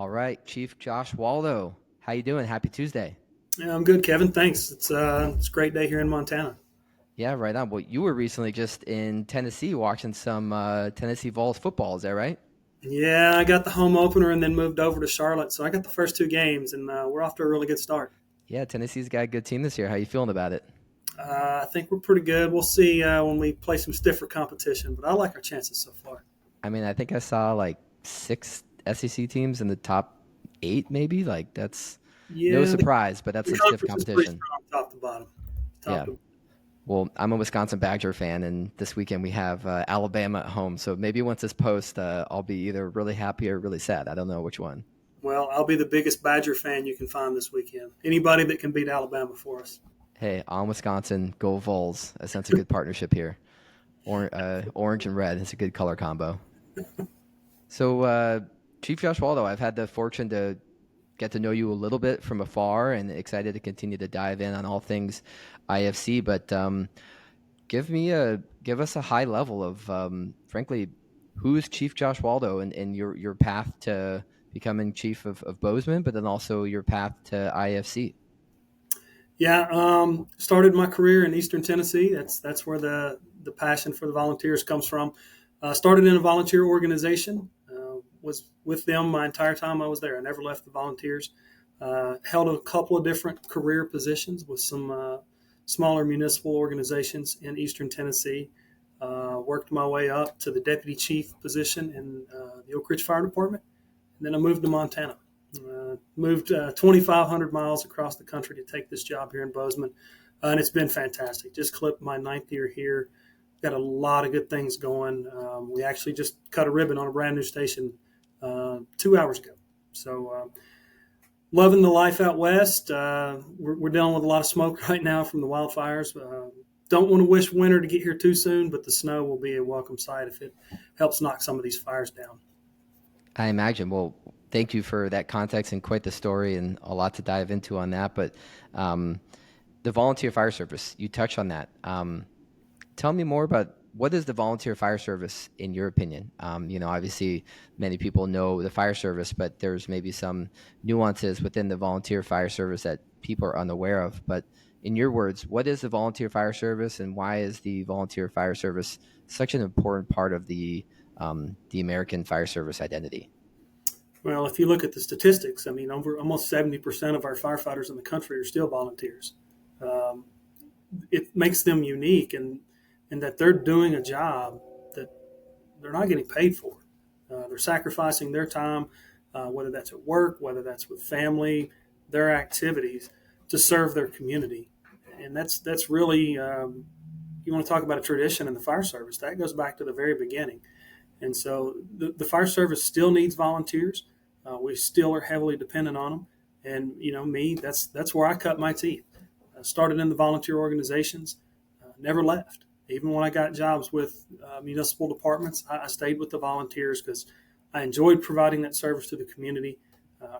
All right, Chief Josh Waldo, how you doing? Happy Tuesday. Yeah, I'm good, Kevin. Thanks. It's a great day here in Montana. Yeah, right on. Well, you were recently just in Tennessee watching some Tennessee Vols football. Is that right? Yeah, I got the home opener and then moved over to Charlotte, so I got the first two games, and we're off to a really good start. Yeah, Tennessee's got a good team this year. How you feeling about it? I think we're pretty good. We'll see when we play some stiffer competition, but I like our chances so far. I mean, I think I saw like six SEC teams in the top eight, maybe. Like that's no Yeah, surprise, but that's the some stiff conference is pretty competition. strong, top to bottom. Top Yeah. to Well, I'm a Wisconsin Badger fan, and this weekend we have Alabama at home. So maybe once this post, I'll be either really happy or really sad. I don't know which one. well, I'll be the biggest Badger fan you can find this weekend. Anybody that can beat Alabama for us. Hey, on Wisconsin, go Vols. I sense a good partnership here. Orange and red is a good color combo. So, Chief Josh Waldo, I've had the fortune to get to know you a little bit from afar and excited to continue to dive in on all things IFC. But give us a high level of, frankly, who's Chief Josh Waldo and your path to becoming chief of Bozeman, but then also your path to IFC. Yeah, started my career in Eastern Tennessee. That's where the passion for the volunteers comes from. Started in a volunteer organization. Was with them my entire time I was there. I never left the volunteers. Held a couple of different career positions with some smaller municipal organizations in Eastern Tennessee. Worked my way up to the deputy chief position in the Oak Ridge Fire Department, and then I moved to Montana. Moved 2,500 miles across the country to take this job here in Bozeman, and it's been fantastic. Just clipped my ninth year here. Got a lot of good things going. We actually just cut a ribbon on a brand new station 2 hours ago. So loving the life out west. We're dealing with a lot of smoke right now from the wildfires. Don't want to wish winter to get here too soon, but the snow will be a welcome sight if it helps knock some of these fires down. I imagine. Well, thank you for that context and quite the story and a lot to dive into on that. But um, the volunteer fire service, you touched on that. Tell me more about what is the volunteer fire service in your opinion? Obviously many people know the fire service, but there's maybe some nuances within the volunteer fire service that people are unaware of. But in your words, what is the volunteer fire service, and why is the volunteer fire service such an important part of the American fire service identity? Well, if you look at the statistics, I mean, over almost 70% of our firefighters in the country are still volunteers. Um, it makes them unique in that they're doing a job that they're not getting paid for. They're sacrificing their time, whether that's at work, whether that's with family, their activities to serve their community. And that's really, you want to talk about a tradition in the fire service, that goes back to the very beginning. And so the fire service still needs volunteers. We still are heavily dependent on them. And me, that's where I cut my teeth. I started in the volunteer organizations, never left. Even when I got jobs with municipal departments, I stayed with the volunteers because I enjoyed providing that service to the community.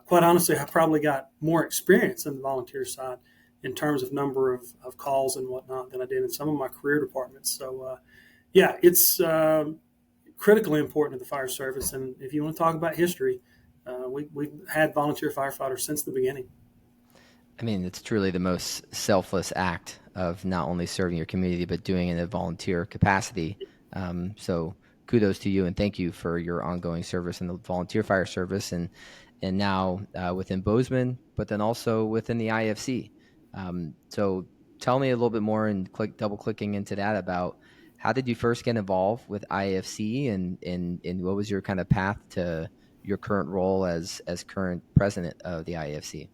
Quite honestly, I probably got more experience in the volunteer side in terms of number of calls and whatnot than I did in some of my career departments. So, yeah, it's critically important to the fire service. And if you want to talk about history, we've had volunteer firefighters since the beginning. I mean, it's truly the most selfless act of not only serving your community, but doing it in a volunteer capacity. So kudos to you and thank you for your ongoing service in the volunteer fire service and now within Bozeman, but then also within the IFC. So tell me a little bit more and double clicking into that about how did you first get involved with IFC and what was your kind of path to your current role as current president of the IFC?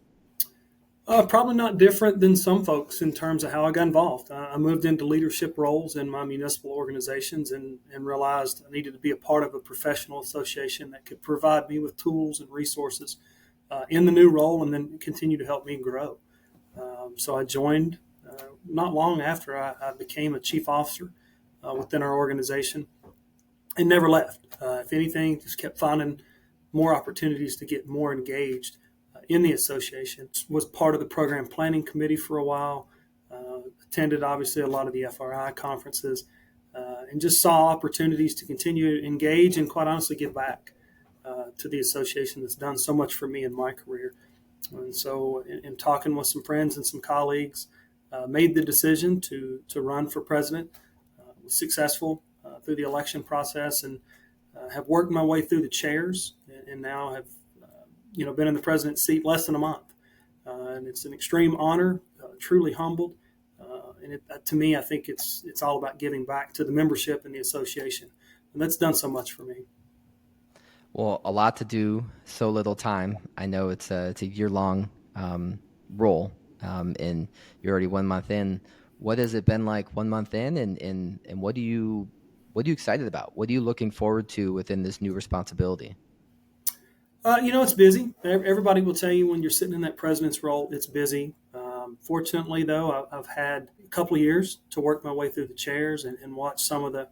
Probably not different than some folks in terms of how I got involved. I moved into leadership roles in my municipal organizations and realized I needed to be a part of a professional association that could provide me with tools and resources in the new role and then continue to help me grow. So I joined not long after I became a chief officer within our organization and never left. If anything, just kept finding more opportunities to get more engaged in the association. Was part of the program planning committee for a while. Attended obviously a lot of the FRI conferences, and just saw opportunities to continue to engage and quite honestly give back. to the association that's done so much for me in my career. And so, in talking with some friends and some colleagues, made the decision to run for president. Was successful through the election process, and have worked my way through the chairs, and now have been in the president's seat less than a month. And it's an extreme honor, truly humbled. To me, I think it's all about giving back to the membership and the association, and that's done so much for me. Well, a lot to do, so little time. I know it's a year-long role, and you're already 1 month in. What has it been like 1 month in, and what are you excited about? What are you looking forward to within this new responsibility? It's busy. Everybody will tell you when you're sitting in that president's role, it's busy. Fortunately, though, I've had a couple of years to work my way through the chairs and watch some of the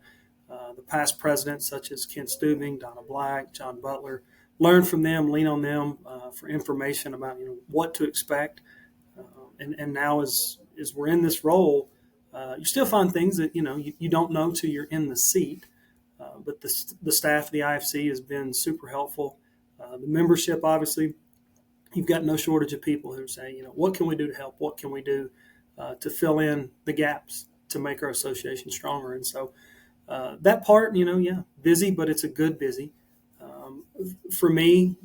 past presidents, such as Ken Stubing, Donna Black, John Butler, learn from them, lean on them for information about what to expect. And now, as we're in this role, you still find things that you don't know till you're in the seat. But the staff of the IFC has been super helpful. The membership, obviously, you've got no shortage of people who say, what can we do to help? What can we do to fill in the gaps to make our association stronger? And so that part, busy, but it's a good busy. For me,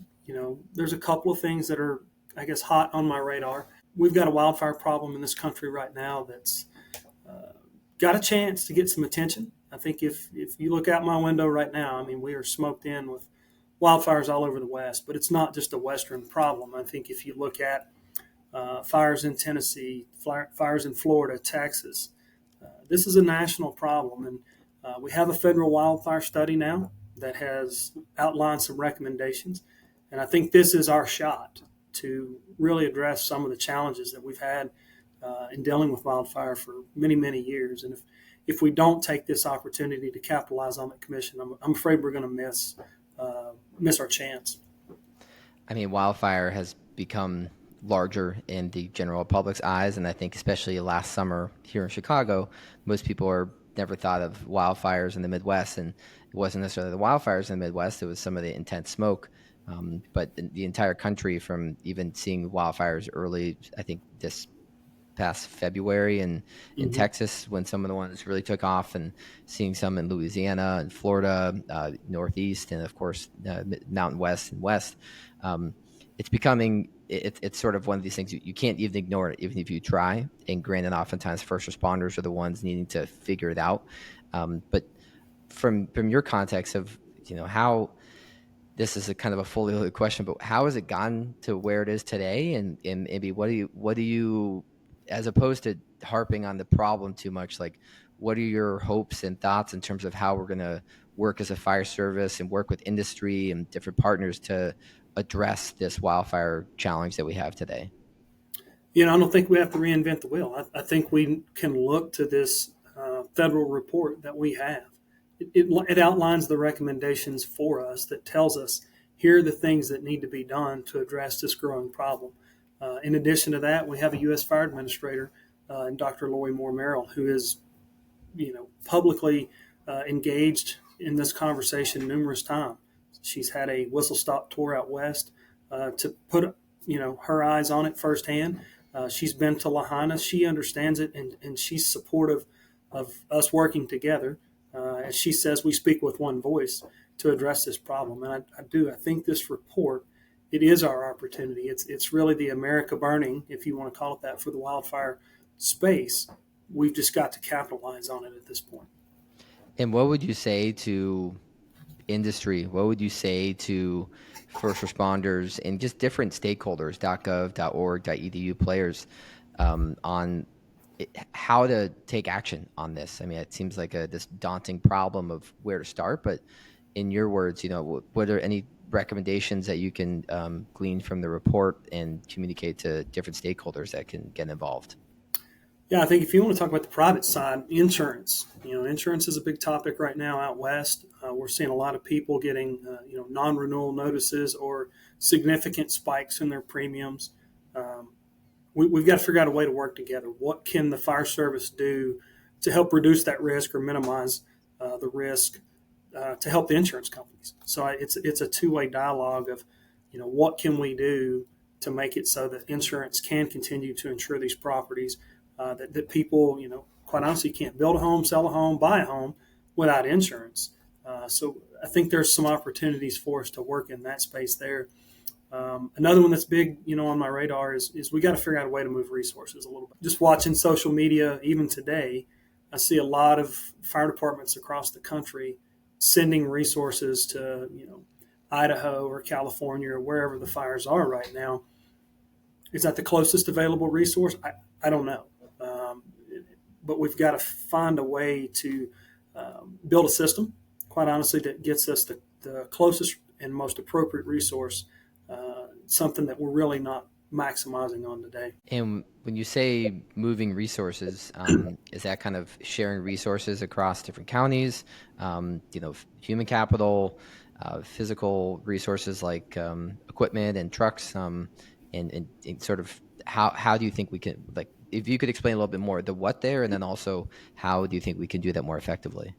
there's a couple of things that are, I guess, hot on my radar. We've got a wildfire problem in this country right now that's got a chance to get some attention. I think if you look out my window right now, I mean, we are smoked in with wildfires all over the West, but it's not just a Western problem. I think if you look at fires in Tennessee, fires in Florida, Texas, this is a national problem. And we have a federal wildfire study now that has outlined some recommendations. And I think this is our shot to really address some of the challenges that we've had in dealing with wildfire for many, many years. And if we don't take this opportunity to capitalize on the commission, I'm afraid we're going to miss our chance. I mean, wildfire has become larger in the general public's eyes, and I think especially last summer here in Chicago, most people never thought of wildfires in the Midwest, and it wasn't necessarily the wildfires in the Midwest, it was some of the intense smoke. But the entire country, from even seeing wildfires early, I think this past February in Mm-hmm. Texas, when some of the ones really took off, and seeing some in Louisiana and Florida, Northeast, and of course Mountain West and West. It's becoming it's sort of one of these things you can't even ignore it, even if you try. And granted, oftentimes first responders are the ones needing to figure it out. But from your context of how this is a kind of a fully loaded question, but how has it gotten to where it is today? And maybe what do you, as opposed to harping on the problem too much, like what are your hopes and thoughts in terms of how we're going to work as a fire service and work with industry and different partners to address this wildfire challenge that we have today? I don't think we have to reinvent the wheel. I think we can look to this federal report that we have. It outlines the recommendations for us that tells us here are the things that need to be done to address this growing problem. In addition to that, we have a U.S. Fire Administrator and Dr. Lori Moore Merrill, who is, publicly engaged in this conversation numerous times. She's had a whistle stop tour out west to put, her eyes on it firsthand. She's been to Lahaina. She understands it, and she's supportive of us working together. As she says, we speak with one voice to address this problem. And I do. I think this report, it is our opportunity. It's really the America burning, if you want to call it that, for the wildfire space. We've just got to capitalize on it at this point. And what would you say to industry? What would you say to first responders and just different stakeholders, .gov, .org, .edu players, on how to take action on this? I mean, it seems like this daunting problem of where to start, but in your words, what are any recommendations that you can glean from the report and communicate to different stakeholders that can get involved? Yeah, I think if you want to talk about the private side, insurance. Insurance is a big topic right now out west. We're seeing a lot of people getting, non-renewal notices or significant spikes in their premiums. We've got to figure out a way to work together. What can the fire service do to help reduce that risk or minimize the risk? to help the insurance companies. So it's a two-way dialogue of, what can we do to make it so that insurance can continue to insure these properties, that people, quite honestly, can't build a home, sell a home, buy a home without insurance. So I think there's some opportunities for us to work in that space there. Another one that's big, on my radar is we got to figure out a way to move resources a little bit. Just watching social media, even today, I see a lot of fire departments across the country sending resources to, Idaho or California or wherever the fires are right now. Is that the closest available resource? I don't know. But we've got to find a way to build a system, quite honestly, that gets us the closest and most appropriate resource, something that we're really not maximizing on today. And when you say moving resources, is that kind of sharing resources across different counties, human capital, physical resources like equipment and trucks, and sort of how do you think we can, like, if you could explain a little bit more the what there, and then also how do you think we can do that more effectively?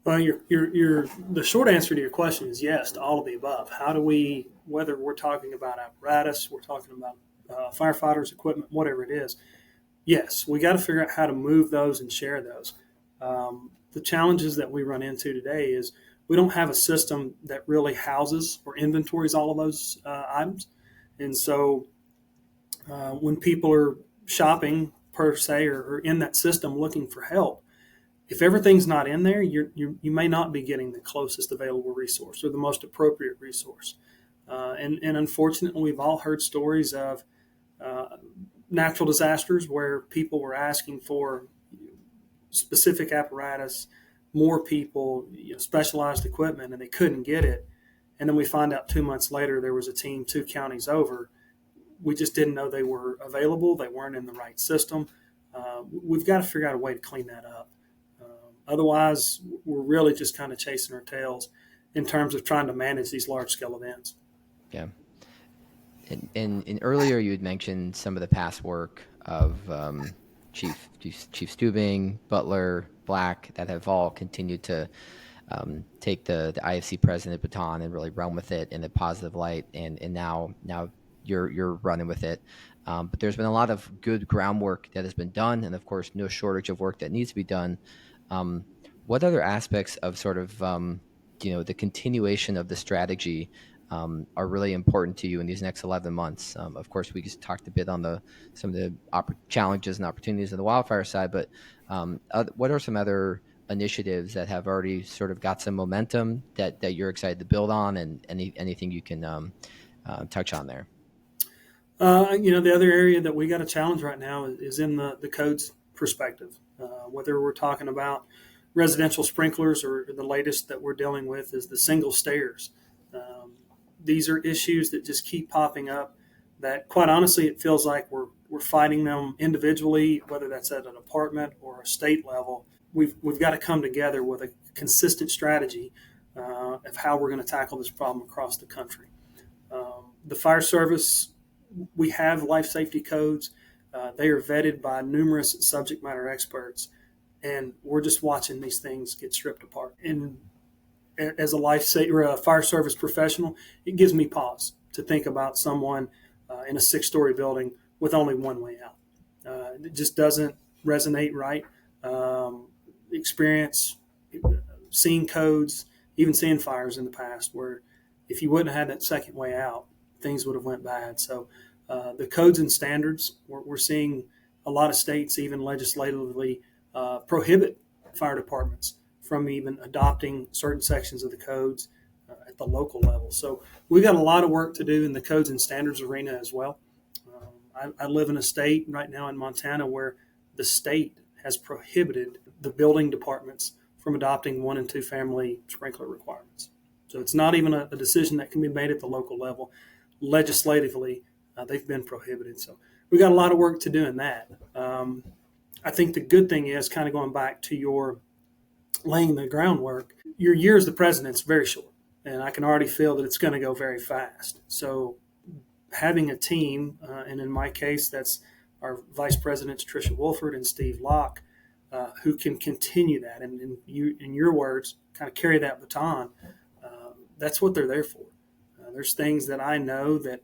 Well, the short answer to your question is yes to all of the above. How do we, whether we're talking about apparatus, we're talking about firefighters, equipment, whatever it is, yes, we got to figure out how to move those and share those. The challenges that we run into today is we don't have a system that really houses or inventories all of those items. And so when people are shopping per se or in that system looking for help, if everything's not in there, you may not be getting the closest available resource or the most appropriate resource. And unfortunately, we've all heard stories of natural disasters where people were asking for specific apparatus, more people, specialized equipment, and they couldn't get it. And then we find out 2 months later there was a team 2 counties over. We just didn't know they were available. They weren't in the right system. We've got to figure out a way to clean that up. Otherwise, we're really just kind of chasing our tails in terms of trying to manage these large-scale events. Yeah. And earlier you had mentioned some of the past work of Chief Stubing, Butler, Black, that have all continued to take the IFC president baton and really run with it in a positive light. And now you're running with it. But there's been a lot of good groundwork that has been done, and of course, no shortage of work that needs to be done. What other aspects of sort of the continuation of the strategy are really important to you in these next 11 months? Of course, we just talked a bit on some of the challenges and opportunities on the wildfire side, but what are some other initiatives that have already sort of got some momentum that you're excited to build on, and anything you can touch on there? The other area that we got a challenge right now is in the codes perspective. Whether we're talking about residential sprinklers or the latest that we're dealing with is the single stairs. These are issues that just keep popping up that, quite honestly, it feels like we're fighting them individually, whether that's at an apartment or a state level. We've got to come together with a consistent strategy of how we're going to tackle this problem across the country. The fire service, we have life safety codes. They are vetted by numerous subject matter experts, and we're just watching these things get stripped apart. And as a fire service professional, it gives me pause to think about someone in a 6-story building with only one way out. It just doesn't resonate right. Experience, seeing codes, even seeing fires in the past where if you wouldn't have had that second way out, things would have went bad. So the codes and standards, we're seeing a lot of states even legislatively prohibit fire departments from even adopting certain sections of the codes at the local level. So we've got a lot of work to do in the codes and standards arena as well. I live in a state right now in Montana where the state has prohibited the building departments from adopting 1 and 2 family sprinkler requirements. So it's not even a decision that can be made at the local level. Legislatively, they've been prohibited. So we've got a lot of work to do in that. I think the good thing is, kind of going back to your laying the groundwork, your year as the president's very short, and I can already feel that it's going to go very fast. So having a team, and in my case, that's our vice presidents, Tricia Wolford and Steve Locke, who can continue that and you, in your words, kind of carry that baton. That's what they're there for. There's things that I know that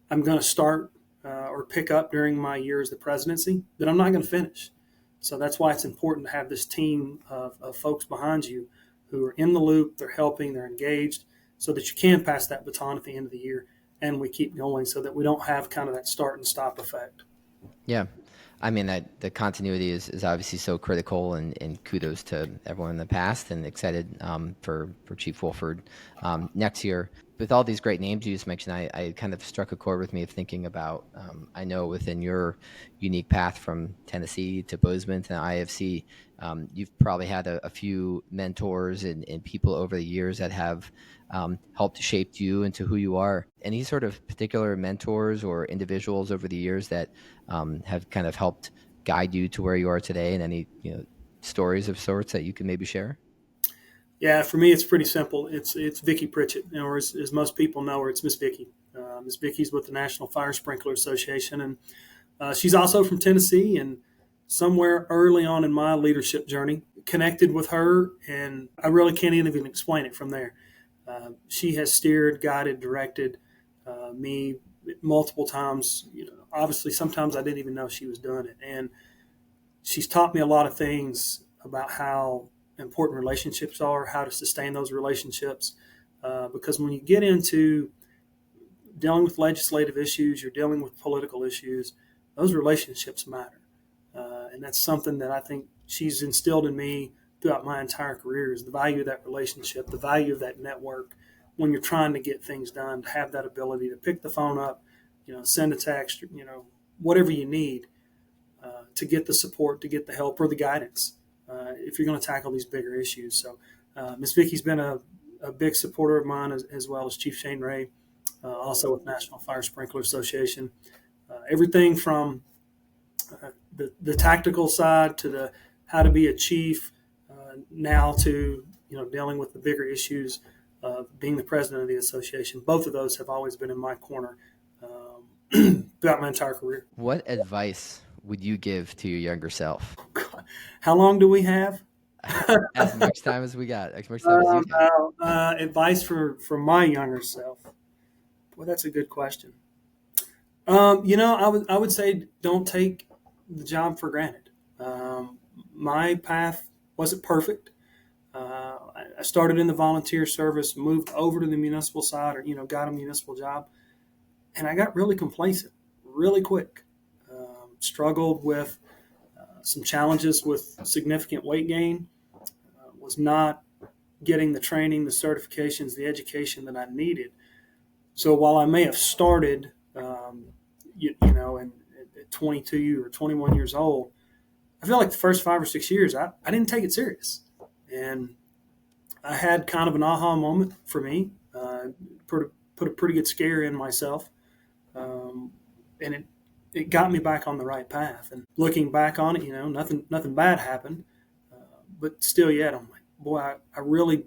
I'm going to start or pick up during my year as the presidency that I'm not going to finish. So that's why it's important to have this team of folks behind you who are in the loop, they're helping, they're engaged, so that you can pass that baton at the end of the year and we keep going so that we don't have kind of that start and stop effect. Yeah. I mean, that the continuity is obviously so critical, and kudos to everyone in the past, and excited for Chief Wolford next year. With all these great names you just mentioned, I kind of struck a chord with me of thinking about, I know within your unique path from Tennessee to Bozeman to IAFC, you've probably had a few mentors and people over the years that have helped shape you into who you are. Any sort of particular mentors or individuals over the years that have kind of helped guide you to where you are today, and any stories of sorts that you can maybe share? Yeah, for me, it's pretty simple. It's Vicki Pritchett, or as most people know her, it's Miss Vicki. Miss Vicki's with the National Fire Sprinkler Association, and she's also from Tennessee. And somewhere early on in my leadership journey, connected with her, and I really can't even explain it from there. She has steered, guided, directed me multiple times. Obviously, sometimes I didn't even know she was doing it, and she's taught me a lot of things about how important relationships are, how to sustain those relationships. Because when you get into dealing with legislative issues, you're dealing with political issues, those relationships matter. And that's something that I think she's instilled in me throughout my entire career, is the value of that relationship, the value of that network when you're trying to get things done, to have that ability to pick the phone up, send a text, whatever you need to get the support, to get the help or the guidance if you're going to tackle these bigger issues. So Ms. Vicki's been a big supporter of mine, as well as Chief Shane Ray, also with National Fire Sprinkler Association. Everything from the tactical side to the how to be a chief, now to dealing with the bigger issues of being the president of the association. Both of those have always been in my corner throughout my entire career. What advice would you give to your younger self? How long do we have? As much time as we got, as much time as you got. Advice for my younger self. Well, that's a good question. I would say don't take the job for granted. My path wasn't perfect. I started in the volunteer service, moved over to the municipal side, or got a municipal job, and I got really complacent really quick. Struggled with some challenges with significant weight gain. Was not getting the training, the certifications, the education that I needed. So while I may have started, at 22 or 21 years old, I feel like the first 5 or 6 years, I didn't take it serious. And I had kind of an aha moment for me, put a pretty good scare in myself. And it got me back on the right path. And looking back on it, nothing bad happened. But still yet, I'm like, boy, I really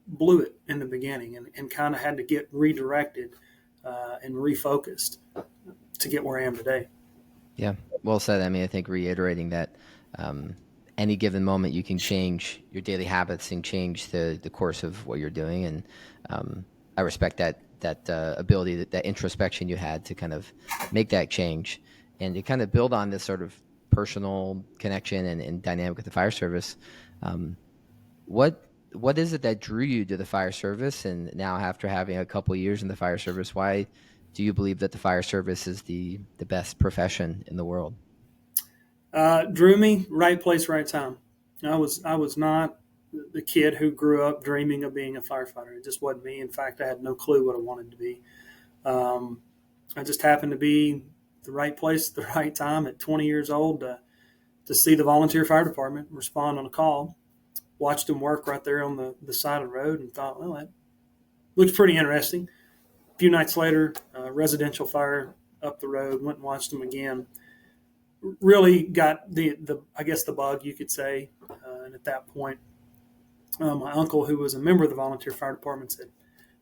blew it in the beginning, and kind of had to get redirected and refocused to get where I am today. Yeah, well said. I mean, I think reiterating that any given moment you can change your daily habits and change the course of what you're doing. And I respect that ability, that introspection you had to kind of make that change and to kind of build on this sort of personal connection and dynamic with the fire service. What is it that drew you to the fire service? And now, after having a couple of years in the fire service, why do you believe that the fire service is the best profession in the world? Drew me, right place, right time. I was not the kid who grew up dreaming of being a firefighter. It just wasn't me. In fact, I had no clue what I wanted to be. I just happened to be the right place at the right time at 20 years old to see the volunteer fire department respond on a call. Watched them work right there on the side of the road and thought, well, that looks pretty interesting. A few nights later, residential fire up the road, went and watched them again. Really got the bug, you could say. And at that point, my uncle, who was a member of the volunteer fire department, said,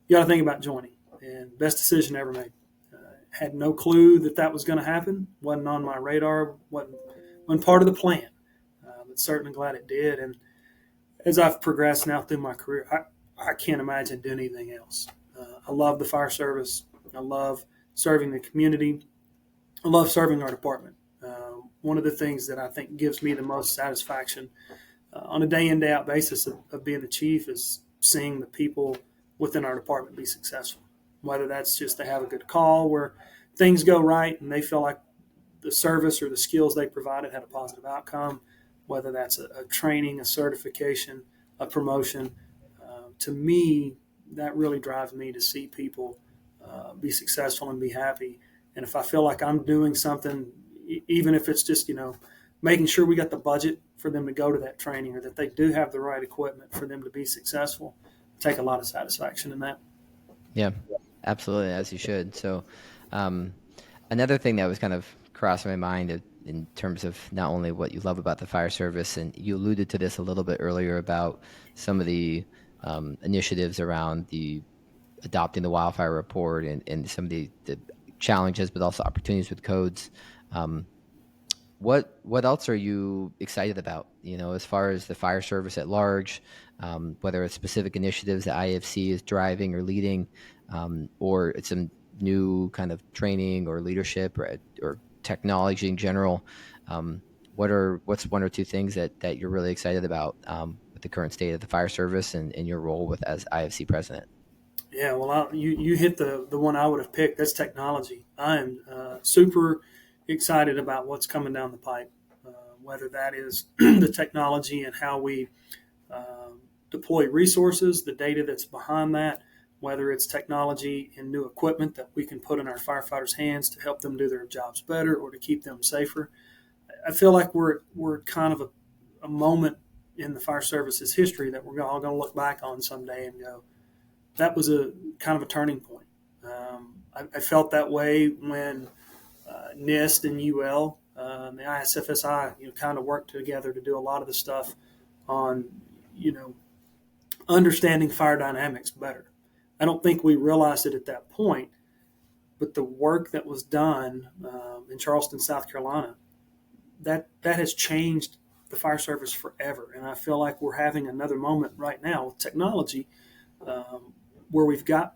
you got to think about joining. And best decision I ever made. Had no clue that was going to happen. Wasn't on my radar. Wasn't part of the plan. certainly glad it did. And as I've progressed now through my career, I can't imagine doing anything else. I love the fire service. I love serving the community. I love serving our department. One of the things that I think gives me the most satisfaction on a day in, day out basis of being the chief is seeing the people within our department be successful. Whether that's just to have a good call where things go right and they feel like the service or the skills they provided had a positive outcome, whether that's a training, a certification, a promotion. To me, that really drives me to see people be successful and be happy. And if I feel like I'm doing something, even if it's just, making sure we got the budget for them to go to that training or that they do have the right equipment for them to be successful, I take a lot of satisfaction in that. Yeah, absolutely, as you should. So, um, another thing that was kind of crossing my mind in terms of not only what you love about the fire service, and you alluded to this a little bit earlier about some of the initiatives around the adopting the wildfire report and some of the challenges, but also opportunities with codes. Um, what else are you excited about? As far as the fire service at large, whether it's specific initiatives that IAFC is driving or leading, or it's some new kind of training or leadership or technology in general. What's one or two things that you're really excited about with the current state of the fire service and your role with as IFC president? Yeah, well, you hit the one I would have picked. That's technology. I am super excited about what's coming down the pipe, whether that is the technology and how we deploy resources, the data that's behind that, whether it's technology and new equipment that we can put in our firefighters' hands to help them do their jobs better or to keep them safer. I feel like we're kind of a moment in the fire service's history that we're all going to look back on someday and go, that was a kind of a turning point. I felt that way when NIST and UL, the ISFSI, kind of worked together to do a lot of the stuff on, understanding fire dynamics better. I don't think we realized it at that point, but the work that was done in Charleston, South Carolina, that has changed the fire service forever. And I feel like we're having another moment right now with technology where we've got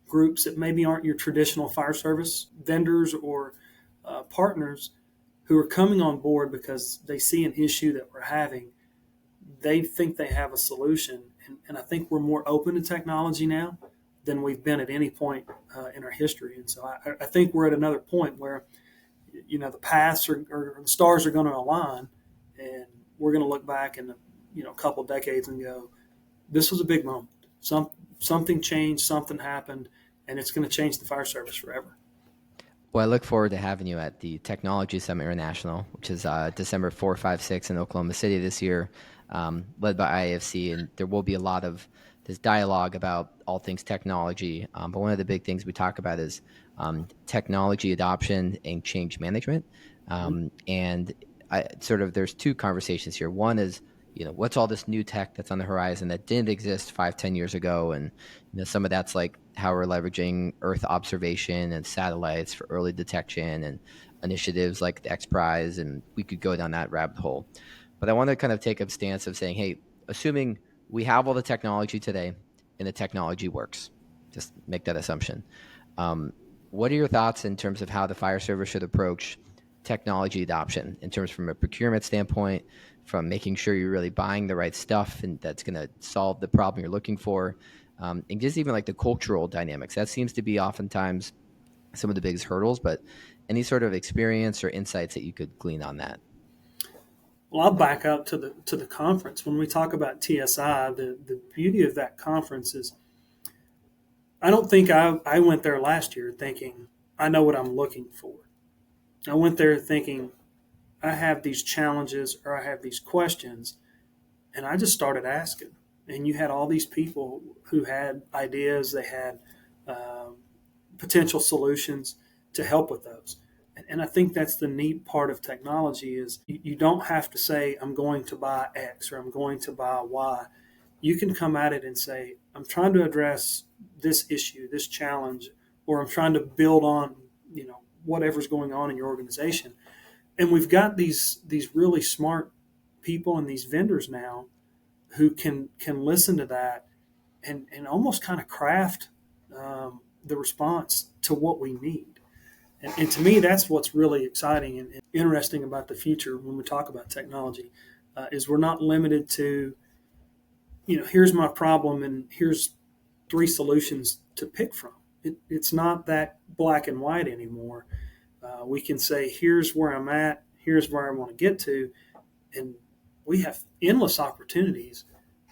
groups that maybe aren't your traditional fire service vendors or partners who are coming on board because they see an issue that we're having. They think they have a solution. And I think we're more open to technology now than we've been at any point in our history. And so I think we're at another point where, the paths or the stars are going to align, and we're going to look back in a couple of decades and go, this was a big moment. Something changed, something happened, and it's going to change the fire service forever. Well, I look forward to having you at the Technology Summit International, which is December 4, 5, 6 in Oklahoma City this year, led by IAFC. And there will be a lot of this dialogue about all things technology. But one of the big things we talk about is technology adoption and change management. And there's two conversations here. One is, what's all this new tech that's on the horizon that didn't exist 5, 10 years ago? And, some of that's like how we're leveraging Earth observation and satellites for early detection and initiatives like the X Prize. And we could go down that rabbit hole. But I want to kind of take a stance of saying, hey, assuming we have all the technology today and the technology works, just make that assumption. What are your thoughts in terms of how the fire service should approach technology adoption in terms from a procurement standpoint, from making sure you're really buying the right stuff and that's going to solve the problem you're looking for, and just even like the cultural dynamics? That seems to be oftentimes some of the biggest hurdles, but any sort of experience or insights that you could glean on that? Well, I'll back up to the conference. When we talk about TSI, the beauty of that conference is I don't think I went there last year thinking I know what I'm looking for. I went there thinking I have these challenges or I have these questions, and I just started asking. And you had all these people who had ideas, they had potential solutions to help with those. And I think that's the neat part of technology is you don't have to say, I'm going to buy X or I'm going to buy Y. You can come at it and say, I'm trying to address this issue, this challenge, or I'm trying to build on, whatever's going on in your organization. And we've got these really smart people and these vendors now who can listen to that and almost kind of craft the response to what we need. And to me, that's what's really exciting and interesting about the future when we talk about technology, is we're not limited to, here's my problem and here's 3 solutions to pick from. It's not that black and white anymore. We can say, here's where I'm at, here's where I want to get to, and we have endless opportunities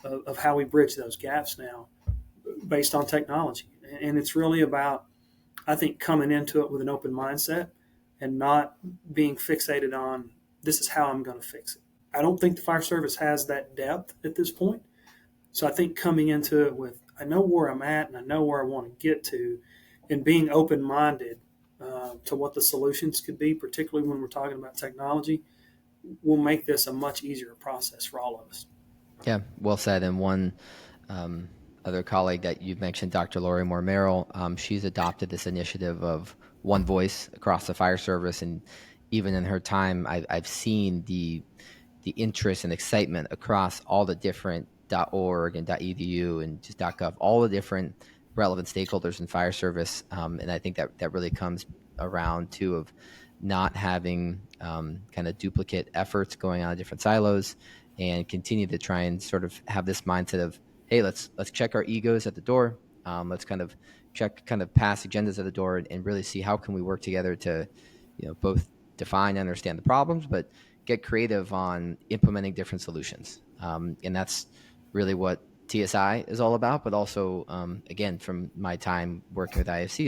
of how we bridge those gaps now based on technology. And it's really about, I think, coming into it with an open mindset and not being fixated on this is how I'm going to fix it. I don't think the fire service has that depth at this point. So I think coming into it with, I know where I'm at and I know where I want to get to, and being open minded to what the solutions could be, particularly when we're talking about technology, will make this a much easier process for all of us. Yeah, well said. And one other colleague that you've mentioned, Dr. Lori Moore Merrill, she's adopted this initiative of one voice across the fire service. And even in her time, I've seen the interest and excitement across all the different .org and .edu and just .gov, all the different relevant stakeholders in fire service. And I think that really comes around too of not having kind of duplicate efforts going on in different silos, and continue to try and sort of have this mindset of, hey, let's check our egos at the door. Let's kind of check kind of past agendas at the door and really see how can we work together to, both define and understand the problems, but get creative on implementing different solutions. And that's really what TSI is all about. But also, again, from my time working with IFC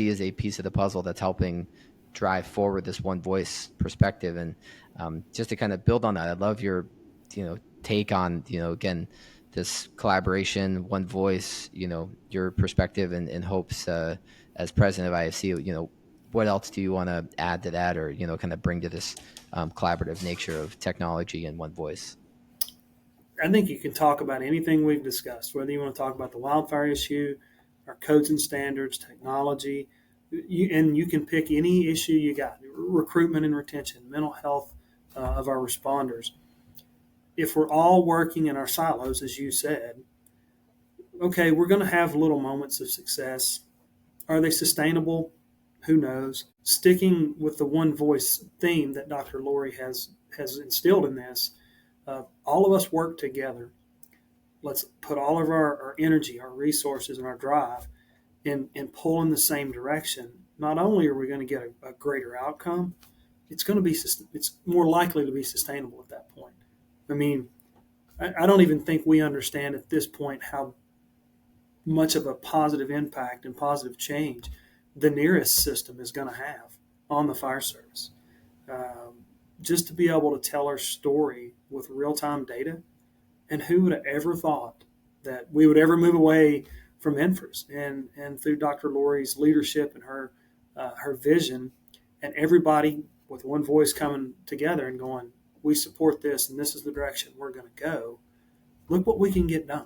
is a piece of the puzzle that's helping drive forward this one voice perspective. And just to kind of build on that, I love your, take on, again, this collaboration, one voice, your perspective and hopes as president of IFC. What else do you want to add to that, or kind of bring to this collaborative nature of technology and one voice? I think you can talk about anything we've discussed, whether you want to talk about the wildfire issue, our codes and standards, technology, and you can pick any issue you got, recruitment and retention, mental health of our responders. If we're all working in our silos, as you said, okay, we're going to have little moments of success. Are they sustainable? Who knows? Sticking with the one voice theme that Dr. Lori has instilled in this, all of us work together. Let's put all of our energy, our resources, and our drive in pull in the same direction. Not only are we going to get a greater outcome, it's more likely to be sustainable at that point. I mean, I don't even think we understand at this point how much of a positive impact and positive change the nearest system is going to have on the fire service. Just to be able to tell our story with real-time data, and who would have ever thought that we would ever move away from infras? And through Dr. Lori's leadership and her vision, and everybody with one voice coming together and going, we support this, and this is the direction we're going to go. Look what we can get done.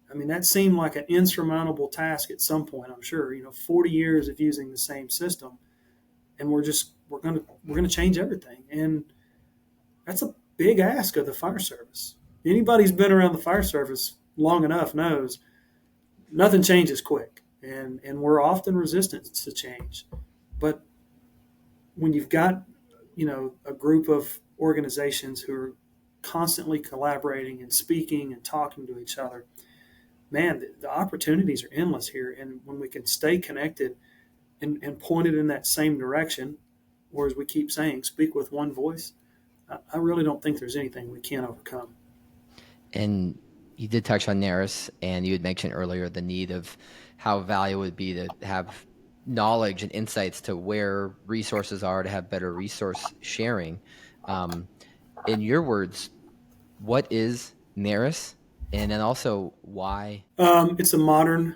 I mean, that seemed like an insurmountable task at some point, I'm sure. 40 years of using the same system, and we're going to change everything. And that's a big ask of the fire service. Anybody who's been around the fire service long enough knows nothing changes quick, and we're often resistant to change. But when you've got, a group of organizations who are constantly collaborating and speaking and talking to each other, man, the opportunities are endless here. And when we can stay connected and pointed in that same direction, or as we keep saying, speak with one voice, I really don't think there's anything we can't overcome. And you did touch on NARIS, and you had mentioned earlier the need of how valuable it would be to have knowledge and insights to where resources are, to have better resource sharing. In your words, what is NARIS? And then also why? It's a modern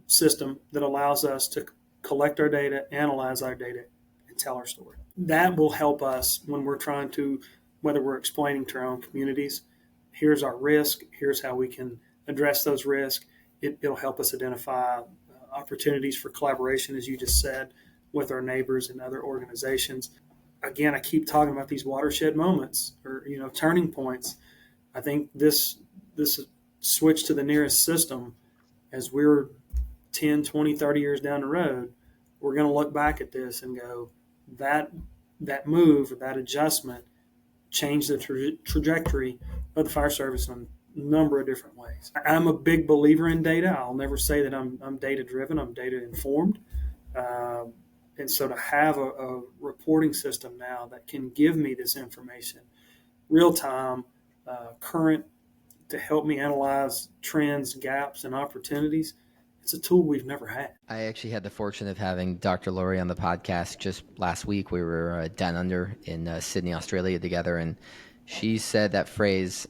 system that allows us to collect our data, analyze our data, and tell our story. That will help us when we're trying to, whether we're explaining to our own communities, here's our risk, here's how we can address those risks. It'll help us identify opportunities for collaboration, as you just said, with our neighbors and other organizations. again, I keep talking about these watershed moments or, turning points. I think this switch to the nearest system, as we're 10, 20, 30 years down the road, we're going to look back at this and go, that that move or that adjustment changed the trajectory of the fire service in a number of different ways. I'm a big believer in data. I'll never say that I'm data driven. I'm data informed. Um, and so to have a reporting system now that can give me this information real time, current, to help me analyze trends, gaps, and opportunities, it's a tool we've never had. I actually had the fortune of having Dr. Laurie on the podcast just last week. We were down under in Sydney, Australia together, and she said that phrase,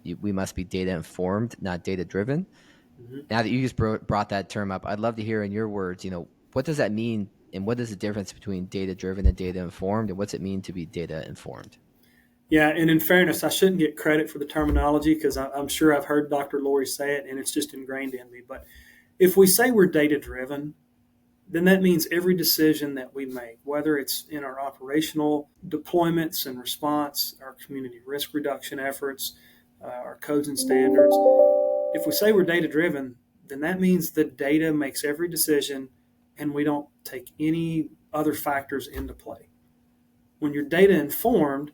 we must be data informed, not data driven. Mm-hmm. Now that you just brought that term up, I'd love to hear in your words, what does that mean, and what is the difference between data driven and data informed, and what's it mean to be data informed? Yeah, and in fairness, I shouldn't get credit for the terminology because I'm sure I've heard Dr. Laurie say it, and it's just ingrained in me. But if we say we're data driven, then that means every decision that we make, whether it's in our operational deployments and response, our community risk reduction efforts, our codes and standards, if we say we're data driven, then that means the data makes every decision and we don't take any other factors into play. When you're data informed,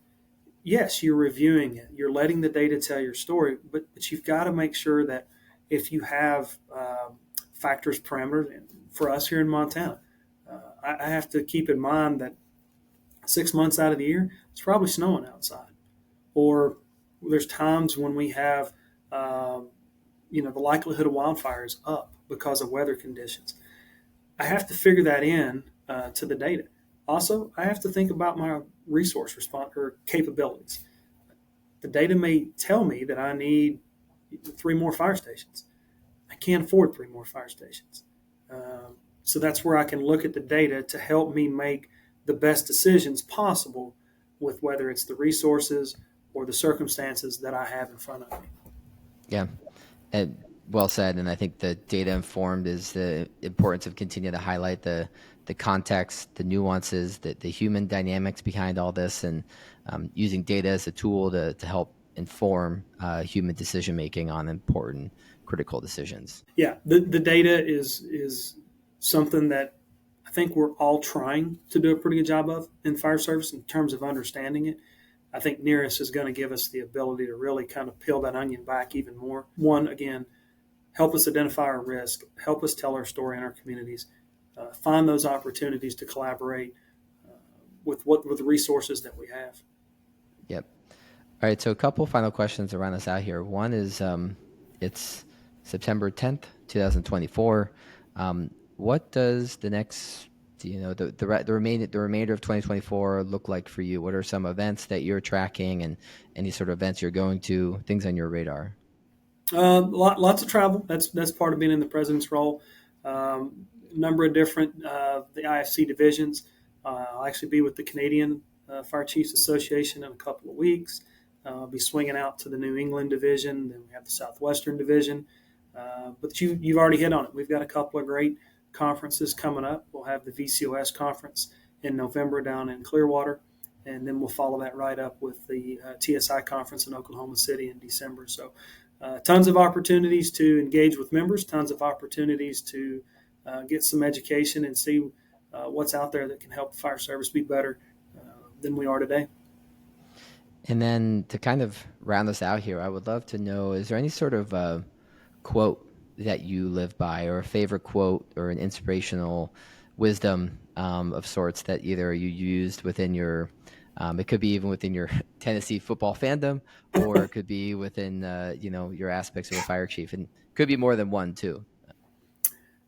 yes, you're reviewing it. You're letting the data tell your story, but you've got to make sure that if you have factors, parameters, for us here in Montana, I have to keep in mind that 6 months out of the year, it's probably snowing outside. Or there's times when we have, the likelihood of wildfire is up because of weather conditions. I have to figure that in to the data. Also, I have to think about my resource response or capabilities. The data may tell me that I need 3 more fire stations. I can't afford 3 more fire stations. So that's where I can look at the data to help me make the best decisions possible with whether it's the resources or the circumstances that I have in front of me. Yeah, and well said. And I think the data informed is the importance of continuing to highlight the context, the nuances, the human dynamics behind all this, and using data as a tool to help inform human decision making on important, critical decisions. Yeah, the data is something that I think we're all trying to do a pretty good job of in fire service in terms of understanding it. I think Nearest is going to give us the ability to really kind of peel that onion back even more. One, again, help us identify our risk, help us tell our story in our communities, find those opportunities to collaborate with the resources that we have. Yep. All right, so a couple final questions to round us out here. One is, it's September 10th, 2024. What does the next, the remainder of 2024 look like for you? What are some events that you're tracking, and any sort of events you're going to, things on your radar? Lots of travel. That's part of being in the president's role. Number of different the IAFC divisions. I'll actually be with the Canadian Fire Chiefs Association in a couple of weeks. I'll be swinging out to the New England division. Then we have the Southwestern division. But you've already hit on it. We've got a couple of great conferences coming up. We'll have the VCOS conference in November down in Clearwater, and then we'll follow that right up with the TSI conference in Oklahoma City in December. So tons of opportunities to engage with members, tons of opportunities to get some education and see what's out there that can help the fire service be better than we are today. And then to kind of round this out here, I would love to know, is there any sort of quote that you live by, or a favorite quote, or an inspirational wisdom of sorts that either you used within your, it could be even within your Tennessee football fandom, or it could be within, your aspects of a fire chief, and could be more than one too.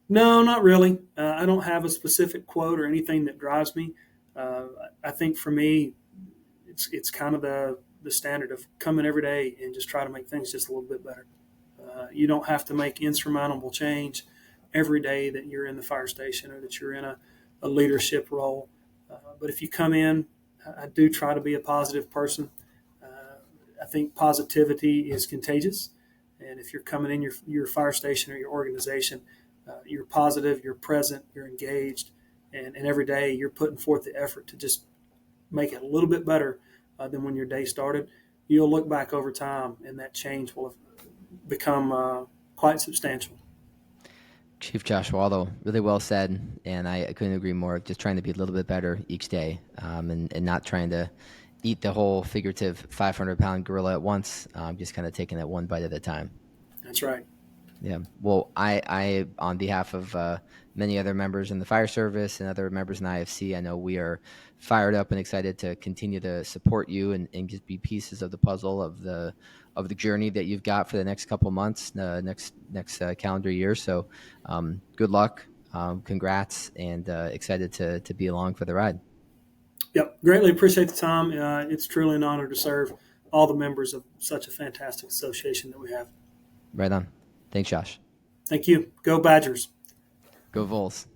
No, not really. I don't have a specific quote or anything that drives me. I think for me, it's kind of the standard of coming every day and just try to make things just a little bit better. You don't have to make insurmountable change every day that you're in the fire station or that you're in a leadership role. But if you come in, I do try to be a positive person. I think positivity is contagious. And if you're coming in your fire station or your organization, you're positive, you're present, you're engaged, and every day you're putting forth the effort to just make it a little bit better than when your day started, you'll look back over time and that change will have become quite substantial. Chief Josh Waldo, really well said, and I couldn't agree more. Just trying to be a little bit better each day, and not trying to eat the whole figurative 500-pound gorilla at once. Just kind of taking it one bite at a time. That's right. Yeah. Well, I on behalf of many other members in the fire service and other members in IFC, I know we are fired up and excited to continue to support you and just be pieces of the puzzle of the journey that you've got for the next couple months, next calendar year. So, good luck, congrats, and excited to be along for the ride. Yep. Greatly appreciate the time. It's truly an honor to serve all the members of such a fantastic association that we have. Right on. Thanks, Josh. Thank you. Go Badgers. Go Vols.